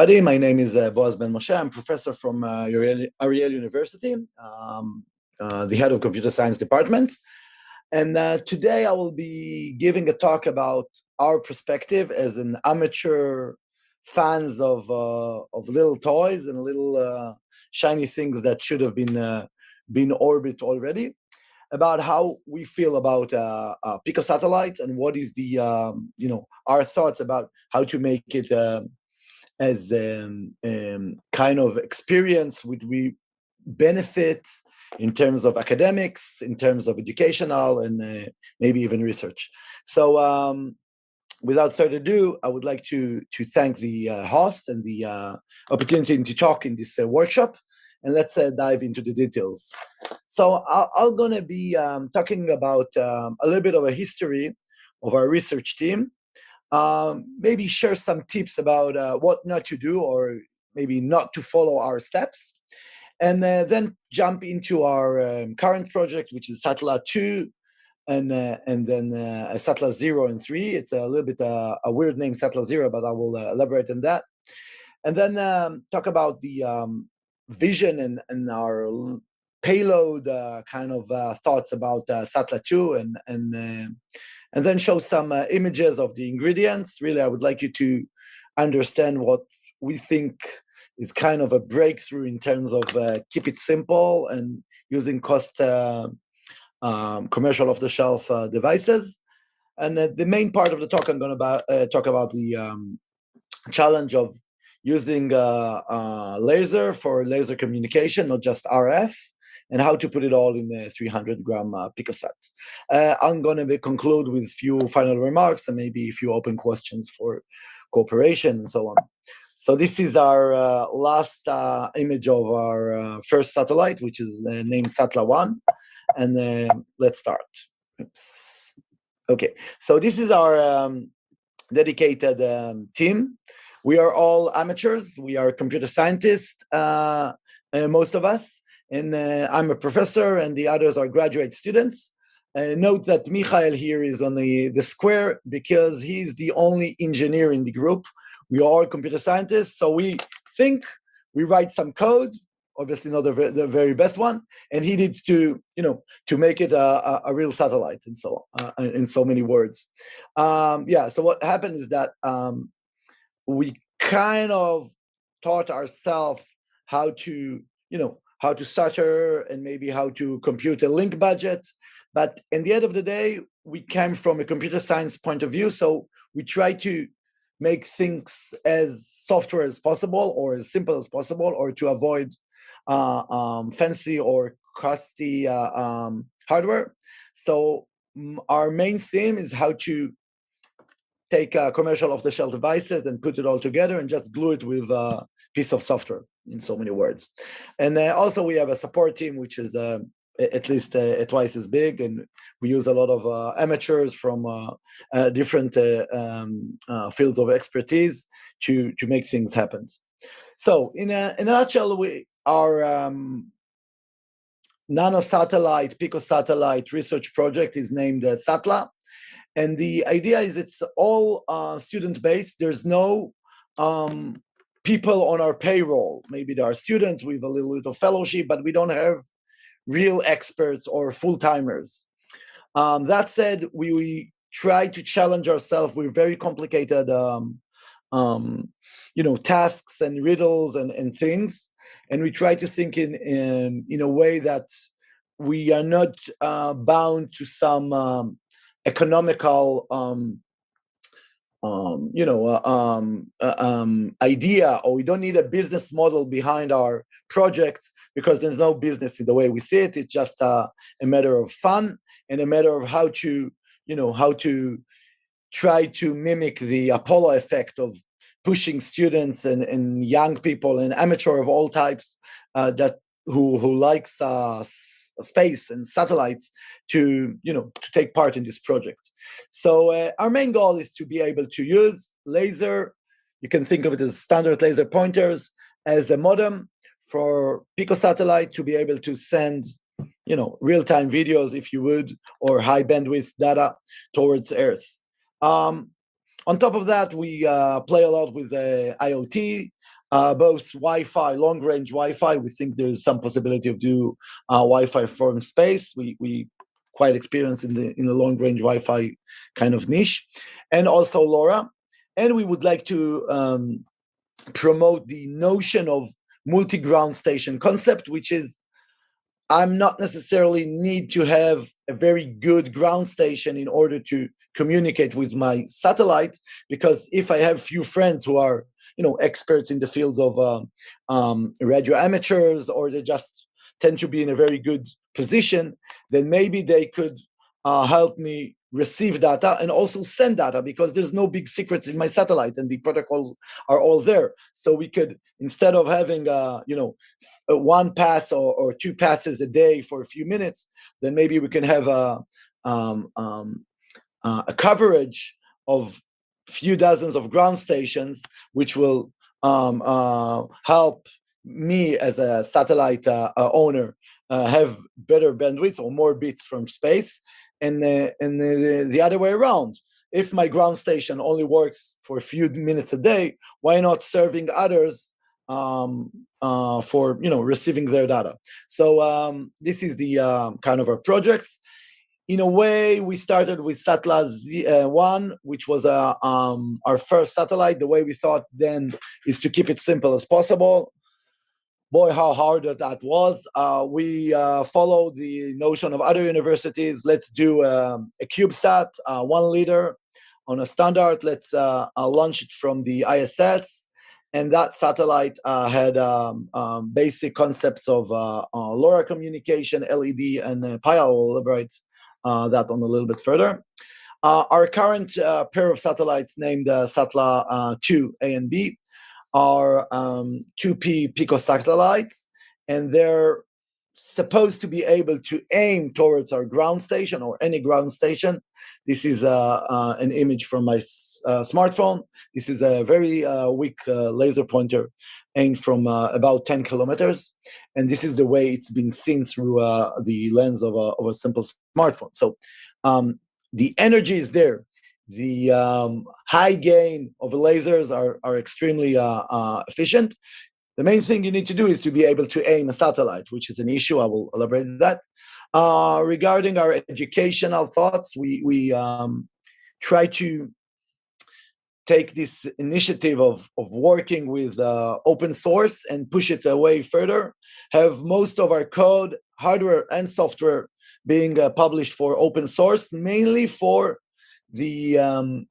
My name is Boaz Ben-Moshe. I'm professor from Ariel University, the head of computer science department. And today I will be giving a talk about our perspective as an amateur fans of little toys and little shiny things that should have been orbit already, about how we feel about picosatellites and what is the our thoughts about how to make it as kind of experience would we benefit in terms of academics, in terms of educational, and maybe even research. So without further ado, I would like to thank the host and the opportunity to talk in this workshop, and let's dive into the details. So I'm going to be talking about a little bit of a history of our research team, maybe share some tips about what not to do or maybe not to follow our steps, and then jump into our current project, which is STALLA-2 and then STALLA-0 and 3. It's a little bit a weird name, STALLA-0, but I will elaborate on that. And then talk about the vision and our payload kind of thoughts about STALLA-2 and then show some images of the ingredients. Really, I would like you to understand what we think is kind of a breakthrough in terms of keep it simple and using cost commercial off-the-shelf devices. And the main part of the talk, I'm going to talk about the challenge of using laser for laser communication, not just RF, and how to put it all in a 300-gram picosat. I'm going to conclude with a few final remarks and maybe a few open questions for cooperation and so on. So this is our last image of our first satellite, which is named STALLA-1. And let's start. Oops. Okay, so this is our dedicated team. We are all amateurs. We are computer scientists, most of us. And I'm a professor, and the others are graduate students. Note that Michael here is on the square because he's the only engineer in the group. We are all computer scientists, so we think we write some code, obviously not the very best one, and he needs to, to make it a real satellite, and so in so many words. So what happened is that we kind of taught ourselves how to, how to stutter and maybe how to compute a link budget. But in the end of the day, we came from a computer science point of view. So we try to make things as software as possible or as simple as possible, or to avoid fancy or costly hardware. So our main theme is how to take commercial off-the-shelf devices and put it all together and just glue it with a piece of software, in so many words. And also we have a support team, which is at least twice as big, and we use a lot of amateurs from different fields of expertise to make things happen. So in a nutshell, our nano-satellite, picosatellite research project is named SATLA. And the idea is it's all student-based. There's no people on our payroll. Maybe there are students with a little bit of fellowship, but we don't have real experts or full-timers. That said, we try to challenge ourselves with very complicated tasks and riddles and things. And we try to think in a way that we are not bound to some economical idea, or we don't need a business model behind our project, because there's no business in the way we see it. It's just a matter of fun and a matter of how to try to mimic the Apollo effect of pushing students and young people and amateur of all types who likes space and satellites to take part in this project. So our main goal is to be able to use laser. You can think of it as standard laser pointers as a modem for picosatellite to be able to send real-time videos, if you would, or high bandwidth data towards Earth. On top of that, we play a lot with IoT. both Wi-Fi, long-range Wi-Fi. We think there is some possibility of do Wi-Fi from space. We quite experienced in the long-range Wi-Fi kind of niche, and also LoRa. And we would like to promote the notion of multi-ground station concept, which is I'm not necessarily need to have a very good ground station in order to communicate with my satellite, because if I have few friends who are experts in the fields of radio amateurs, or they just tend to be in a very good position, then maybe they could help me receive data and also send data, because there's no big secrets in my satellite and the protocols are all there. So we could, instead of having one pass or two passes a day for a few minutes, then maybe we can have a coverage of few dozens of ground stations, which will help me as a satellite owner have better bandwidth or more bits from space, and the other way around. If my ground station only works for a few minutes a day, why not serving others for receiving their data? So this is the kind of our projects. In a way, we started with STALLA-1, which was our first satellite. The way we thought then is to keep it simple as possible. Boy, how hard that was. We followed the notion of other universities. Let's do a CubeSat, 1 liter on a standard. Let's launch it from the ISS. And that satellite had basic concepts of LoRa communication, LED, and Pi. I will elaborate that on a little bit further. Our current pair of satellites, named STALLA-2a and B, are 2p picosatellites, and they're supposed to be able to aim towards our ground station or any ground station. This is an image from my smartphone. This is a very weak laser pointer aimed from about 10 kilometers. And this is the way it's been seen through the lens of a simple smartphone. So the energy is there. The high gain of lasers are extremely efficient. The main thing you need to do is to be able to aim a satellite, which is an issue. I will elaborate that. Regarding our educational thoughts, we try to take this initiative of working with open source and push it away further, have most of our code, hardware and software, being published for open source, mainly for the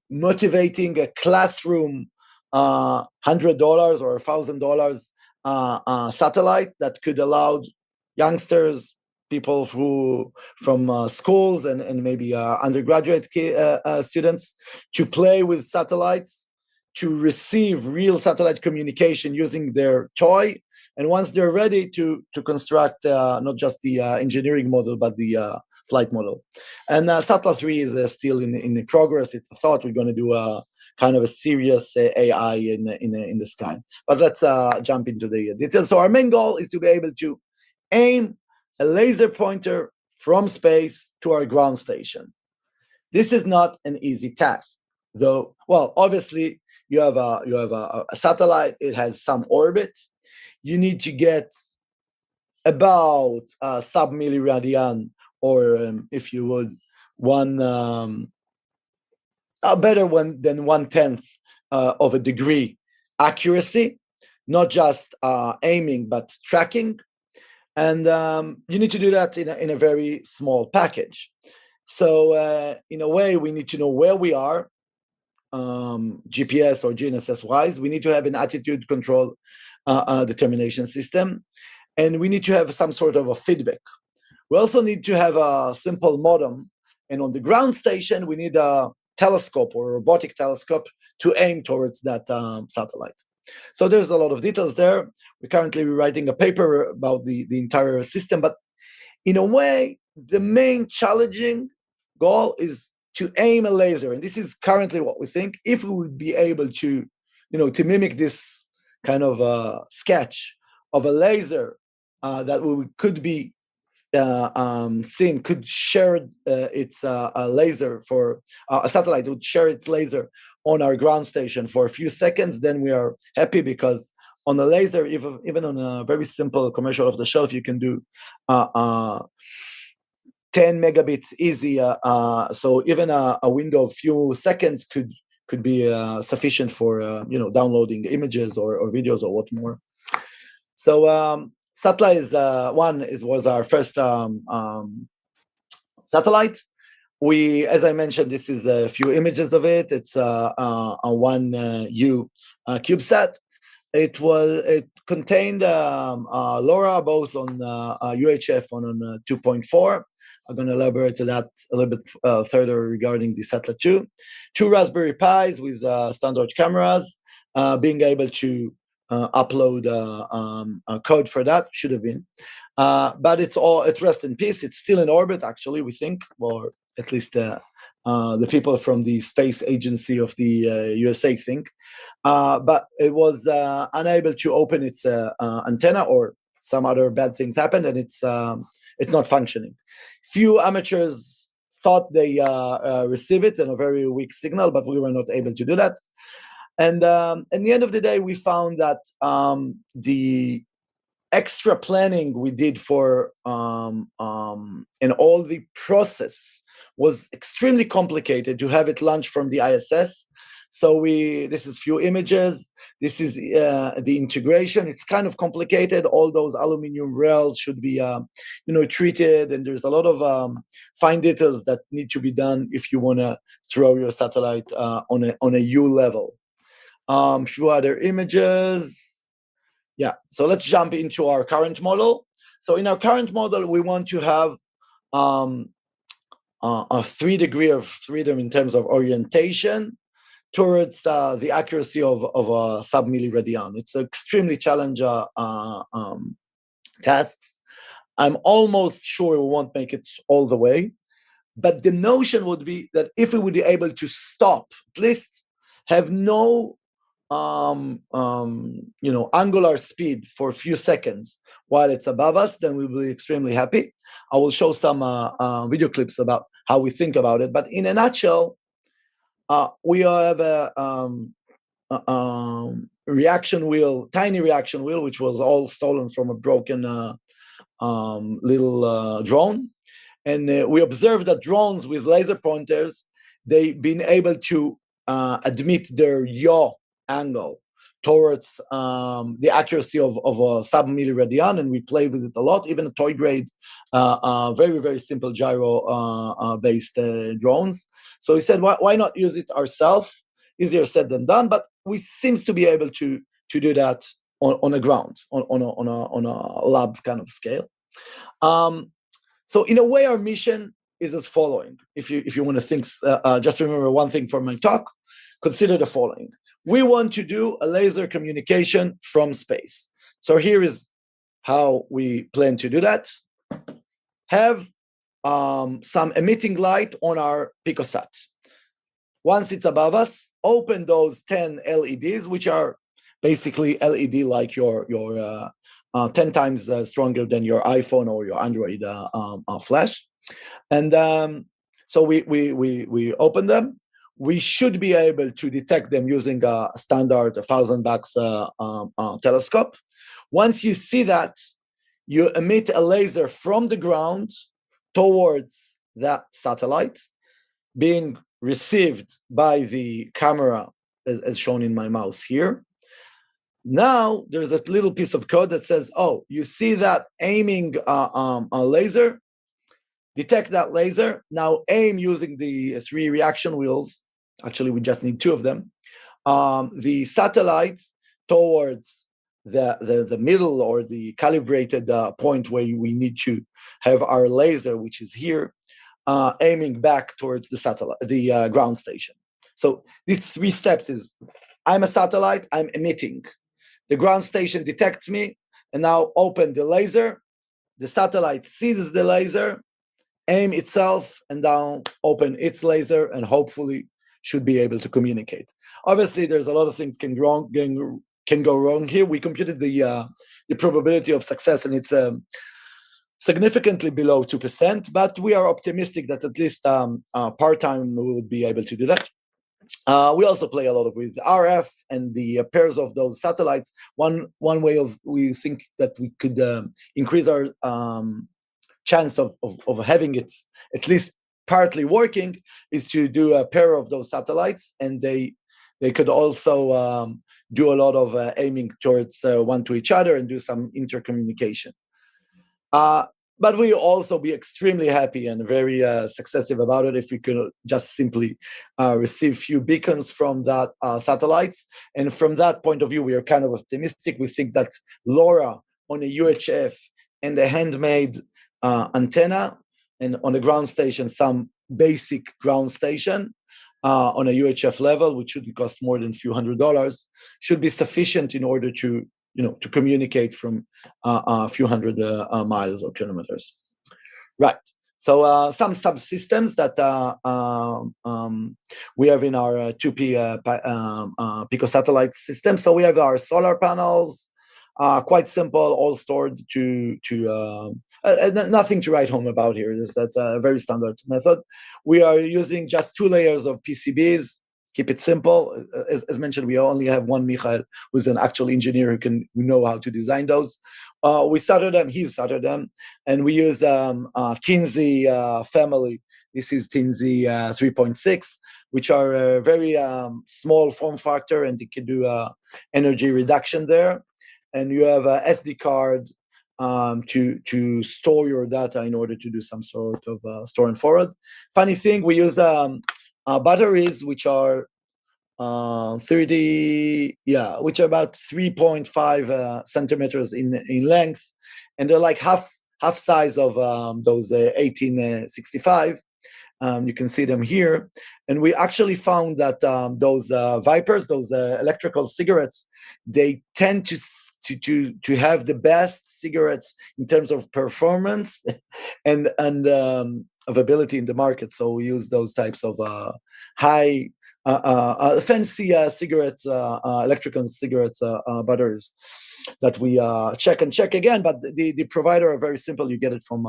motivating a classroom $100 or $1,000 satellite that could allow youngsters, people from schools and maybe undergraduate students to play with satellites, to receive real satellite communication using their toy, and once they're ready to construct not just the engineering model but the flight model. And SATLA-3 is still in progress. It's a thought. We're going to do a kind of a serious AI in the sky. But let's jump into the details. So our main goal is to be able to aim a laser pointer from space to our ground station. This is not an easy task, though. Well, obviously you have a satellite. It has some orbit. You need to get about sub-milliradian, or if you would, a better one than 1/10 of a degree accuracy, not just aiming but tracking. And you need to do that in a very small package. So in a way, we need to know where we are, GPS or GNSS wise. We need to have an attitude control determination system, and we need to have some sort of a feedback. We also need to have a simple modem, and on the ground station, we need a telescope or a robotic telescope to aim towards that satellite. So there's a lot of details there. We're currently writing a paper about the entire system, but in a way, the main challenging goal is to aim a laser. And this is currently what we think. If we would be able to, to mimic this kind of sketch of a laser that could be seen, could share its laser for a satellite would share its laser on our ground station for a few seconds, then we are happy, because on a laser, even on a very simple commercial off the shelf, you can do 10 megabits easy. So even a window of few seconds could be sufficient for downloading images or videos or what more. So SATLA was our first satellite. As I mentioned, this is a few images of it. It's a 1U CubeSat. It contained LoRa both on UHF and on 2.4. I'm going to elaborate to that a little bit further regarding the SATLA-2. 2 Raspberry Pis with standard cameras, being able to upload code for that, should have been. But it's rest in peace. It's still in orbit, actually, we think, or at least the people from the space agency of the USA think. But it was unable to open its antenna, or some other bad things happened, and it's not functioning. Few amateurs thought they received it in a very weak signal, but we were not able to do that. And at the end of the day, we found that the extra planning we did for and all the process was extremely complicated to have it launched from the ISS. So this is few images. This is the integration. It's kind of complicated. All those aluminum rails should be, treated, and there's a lot of fine details that need to be done if you want to throw your satellite on a U level. Few other images. Yeah, so let's jump into our current model. So in our current model, we want to have a 3 degree of freedom in terms of orientation towards the accuracy of a sub-milliradian. It's an extremely challenging tasks. I'm almost sure we won't make it all the way, but the notion would be that if we would be able to stop, at least have no angular speed for a few seconds while it's above us, then we'll be extremely happy. I will show some video clips about how we think about it. But in a nutshell, we have a reaction wheel, tiny reaction wheel, which was all stolen from a broken little drone. And we observed that drones with laser pointers, they've been able to admit their yaw angle towards the accuracy of a sub-milliradian, and we play with it a lot, even a toy grade, very, very simple gyro-based drones. So we said, why not use it ourselves? Easier said than done, but we seems to be able to do that on the ground, on a labs kind of scale. So in a way, our mission is as following. If you want to think, just remember one thing from my talk, consider the following. We want to do a laser communication from space. So here is how we plan to do that. Have some emitting light on our picosat. Once it's above us, open those 10 LEDs, which are basically LED like your 10 times stronger than your iPhone or your Android flash. And so we open them. We should be able to detect them using a standard 1,000-lux telescope. Once you see that, you emit a laser from the ground towards that satellite, being received by the camera, as shown in my mouse here. Now, there's a little piece of code that says, oh, you see that aiming a laser? Detect that laser. Now aim using the 3 reaction wheels. Actually, we just need 2 of them. The satellite towards the middle or the calibrated point where we need to have our laser, which is here, aiming back towards the satellite, the ground station. So these 3 steps is, I'm a satellite, I'm emitting. The ground station detects me, and now open the laser. The satellite sees the laser, aim itself, and down open its laser, and hopefully should be able to communicate. Obviously, there's a lot of things can go wrong here. We computed the probability of success, and it's significantly below 2%, but we are optimistic that at least part-time we will be able to do that. We also play a lot with RF and the pairs of those satellites. One way we think that we could increase our chance of having it at least partly working is to do a pair of those satellites, and they could also do a lot of aiming towards one to each other and do some intercommunication. But we also be extremely happy and very successive about it if we could just simply receive few beacons from that satellites. And from that point of view, we are kind of optimistic. We think that LoRa on a UHF and a handmade antenna, and on the ground station, some basic ground station on a UHF level, which shouldn't cost more than a few $100s, should be sufficient in order to to communicate from a few hundred miles or kilometers. Right. So some subsystems that we have in our 2p picosatellite system. So we have our solar panels, quite simple, all stored to nothing to write home about here. That's a very standard method. We are using just 2 layers of PCBs. Keep it simple. As mentioned, we only have one Michael, who's an actual engineer who know how to design those. He started them, and we use 𝗖ście family. This is 𝗖ście 3.6, which are a very small form factor, and they can do energy reduction there. And you have a SD card to store your data in order to do some sort of store and forward. Funny thing, we use batteries which are 30, which are about 3.5 centimeters in length, and they're like half size of those 1865. You can see them here, and we actually found that those Vipers, those electrical cigarettes, they tend to have the best cigarettes in terms of performance and availability in the market. So we use those types of high fancy cigarettes, electrical cigarettes batteries that we check again. But the provider are very simple. You get it from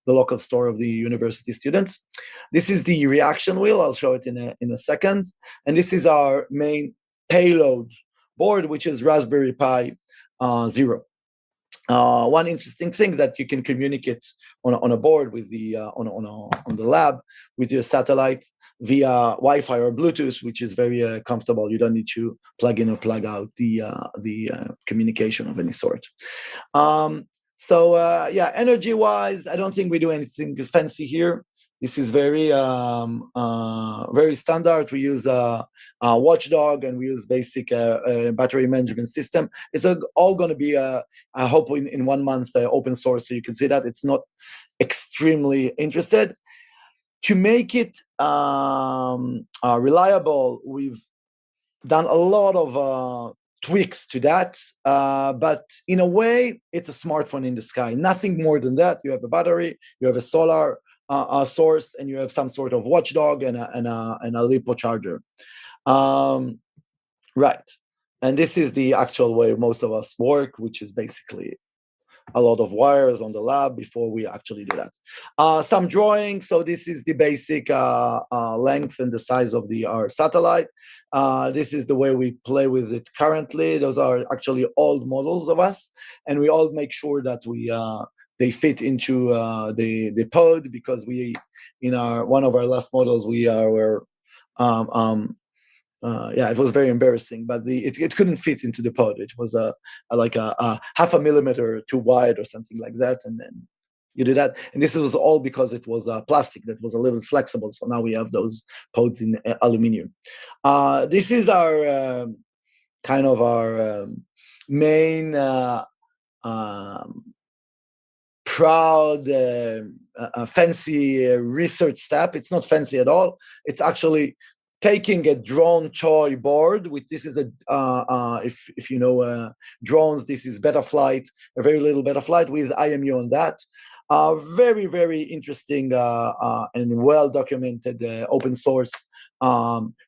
the local store of the university students. This is the reaction wheel. I'll show it in a second. And this is our main payload board, which is Raspberry Pi 0. One interesting thing that you can communicate on a board with the on the lab with your satellite via Wi-Fi or Bluetooth, which is very comfortable. You don't need to plug in or plug out the communication of any sort. Energy-wise, I don't think we do anything fancy here. This is very very standard. We use a watchdog, and we use basic battery management system. It's all going to be, I hope, in 1 month open source, so you can see that it's not extremely interested. To make it reliable, we've done a lot of tweaks to that, but in a way, it's a smartphone in the sky. Nothing more than that. You have a battery, you have a solar source, and you have some sort of watchdog and a LiPo charger. Right. And this is the actual way most of us work, which is basically a lot of wires on the lab before we actually do that. Some drawings. So this is the basic length and the size of our satellite. This is the way we play with it currently. Those are actually old models of us, and we all make sure that they fit into the pod, because we, in one of our last models, we were it was very embarrassing, but it couldn't fit into the pod. It was like a 0.5 millimeter too wide or something like that, and then you do that. And this was all because it was plastic that was a little flexible. So now we have those pods in aluminum. This is our kind of our main proud fancy research step. It's not fancy at all. It's actually taking a drone toy board, which this is if you know drones, this is Betaflight, a very little Betaflight with IMU on that. Very, very interesting and well documented open source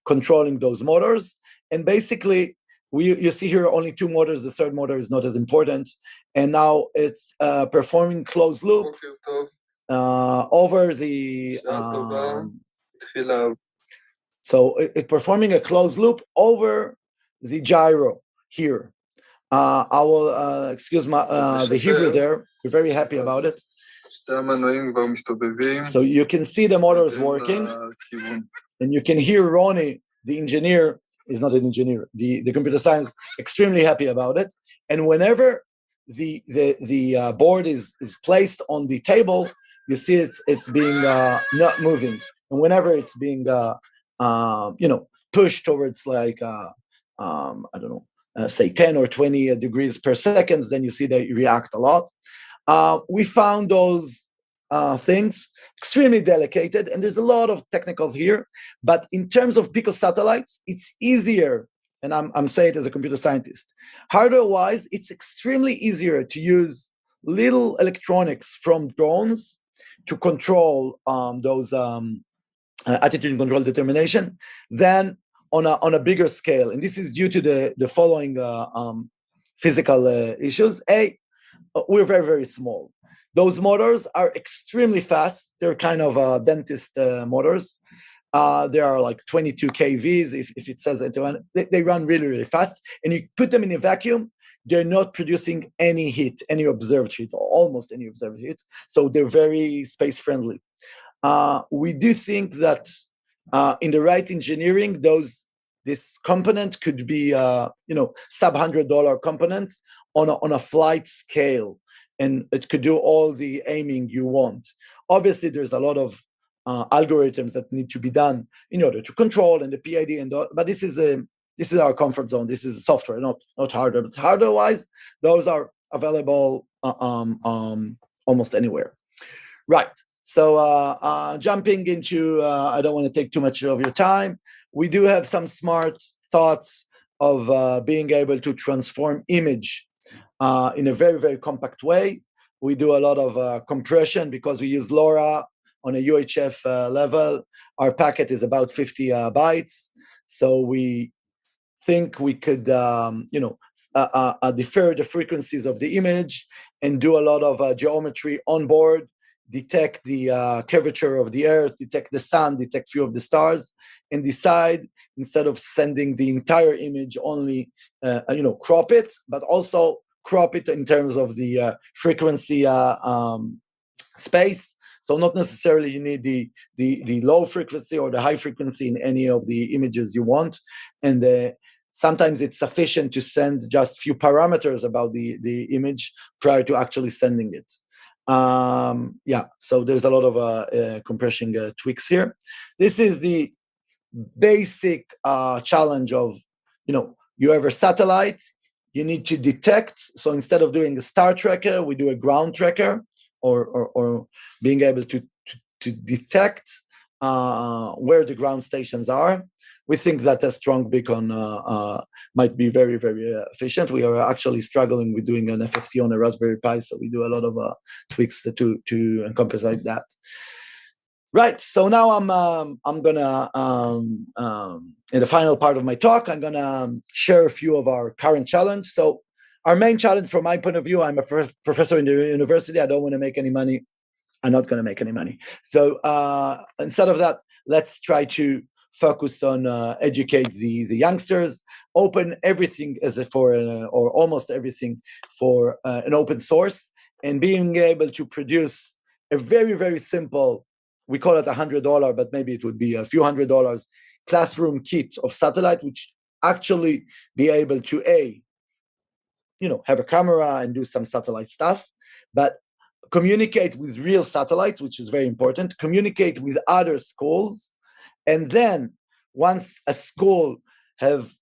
controlling those motors. And basically, you see here only 2 motors. The third motor is not as important. And now it's performing closed loop over the So it's performing a closed loop over the gyro here. I will excuse the Hebrew there. We're very happy about it. So you can see the motors working, and you can hear Ronnie, the engineer, is not an engineer, the computer science, extremely happy about it. And whenever the board is placed on the table, you see it's being not moving, and whenever it's being pushed towards like I don't know, say 10 or 20 degrees per second, then you see they react a lot. We found those things extremely delicate, and there's a lot of technicals here. But in terms of picosatellites, it's easier, and I'm saying it as a computer scientist. Hardware-wise, it's extremely easier to use little electronics from drones to control those attitude and control determination than on a bigger scale. And this is due to the following physical issues. We're very, very small. Those motors are extremely fast. They're kind of dentist motors. They are like 22 kVs. If it says it, they run really, really fast. And you put them in a vacuum, they're not producing any heat, any observed heat, or almost any observed heat. So they're very space friendly. We do think that in the right engineering, this component could be sub $100 component on a flight scale, and it could do all the aiming you want. Obviously, there's a lot of algorithms that need to be done in order to control and the PID but this is our comfort zone. This is software, not hardware. But hardware-wise, those are available almost anywhere. Right. So jumping into, I don't want to take too much of your time. We do have some smart thoughts of being able to transform image in a very, very compact way. We do a lot of compression because we use LoRa on a UHF level. Our packet is about 50 bytes. So we think we could, defer the frequencies of the image and do a lot of geometry on board, detect the curvature of the earth, detect the sun, detect few of the stars, and decide, instead of sending the entire image, only crop it, but also crop it in terms of the frequency space. So not necessarily you need the low frequency or the high frequency in any of the images you want, and sometimes it's sufficient to send just few parameters about the image prior to actually sending it. So there's a lot of compression tweaks here. This is the basic challenge of, you have a satellite, you need to detect. So instead of doing a star tracker, we do a ground tracker, or being able to detect where the ground stations are. We think that a strong beacon might be very, very efficient. We are actually struggling with doing an FFT on a Raspberry Pi, so we do a lot of tweaks to encompass that. Right. So now I'm gonna in the final part of my talk, I'm gonna share a few of our current challenge. So our main challenge, from my point of view, I'm a professor in the university. I don't want to make any money. I'm not going to make any money. So instead of that, let's try to focus on educate the youngsters, open everything or almost everything for an open source, and being able to produce a very, very simple, we call it $100, but maybe it would be a few $100 classroom kit of satellite, which actually be able to have a camera and do some satellite stuff, but communicate with real satellites, which is very important, communicate with other schools, and then once a school have,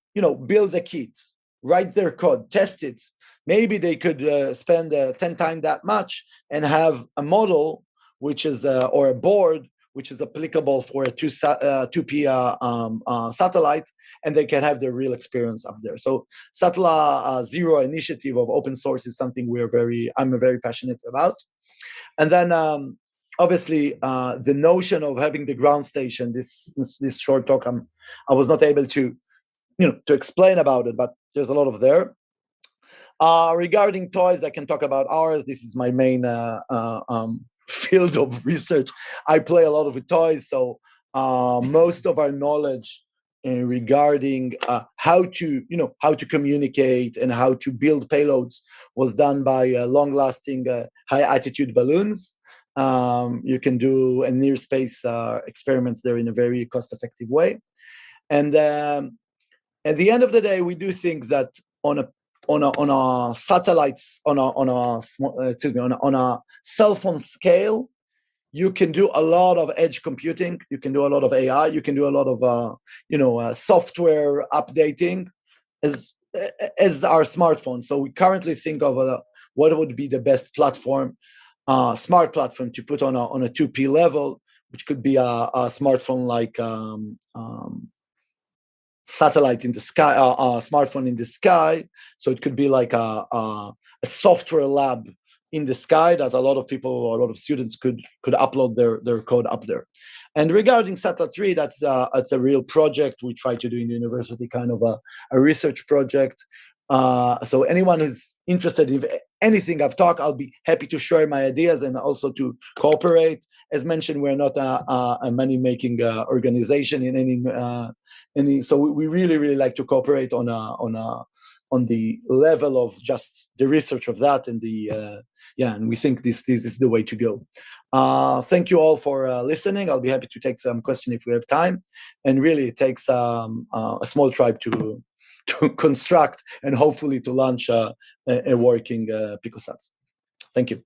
build a kit, write their code, test it, maybe they could spend 10 times that much and have a model, which is, or a board, which is applicable for a 2p satellite, and they can have their real experience up there. So STALLA-2a initiative of open source is something I'm very passionate about. And then obviously the notion of having the ground station, this short talk, I was not able to explain about it, but there's a lot of there. Regarding toys, I can talk about ours. This is my main field of research. I play a lot with toys, so most of our knowledge regarding how to communicate and how to build payloads was done by long-lasting high-altitude balloons. You can do near space experiments there in a very cost-effective way. And at the end of the day, we do think that on a satellites on a cell phone scale, you can do a lot of edge computing. You can do a lot of AI. You can do a lot of software updating as our smartphone. So we currently think of what would be the best platform, smart platform to put on a 2P level, which could be a smartphone like satellite in the sky, a smartphone in the sky. So it could be like a software lab in the sky that a lot of people, a lot of students could upload their code up there. And regarding STALLA-3, that's a real project we try to do in the university, kind of a research project. So anyone who's interested in anything I've talked, I'll be happy to share my ideas and also to cooperate. As mentioned, we're not a money-making organization in any. So we really like to cooperate on the level of just the research of that and and we think this is the way to go. Thank you all for listening. I'll be happy to take some questions if we have time. And really, it takes a small tribe to construct and hopefully to launch a working picosats. Thank you.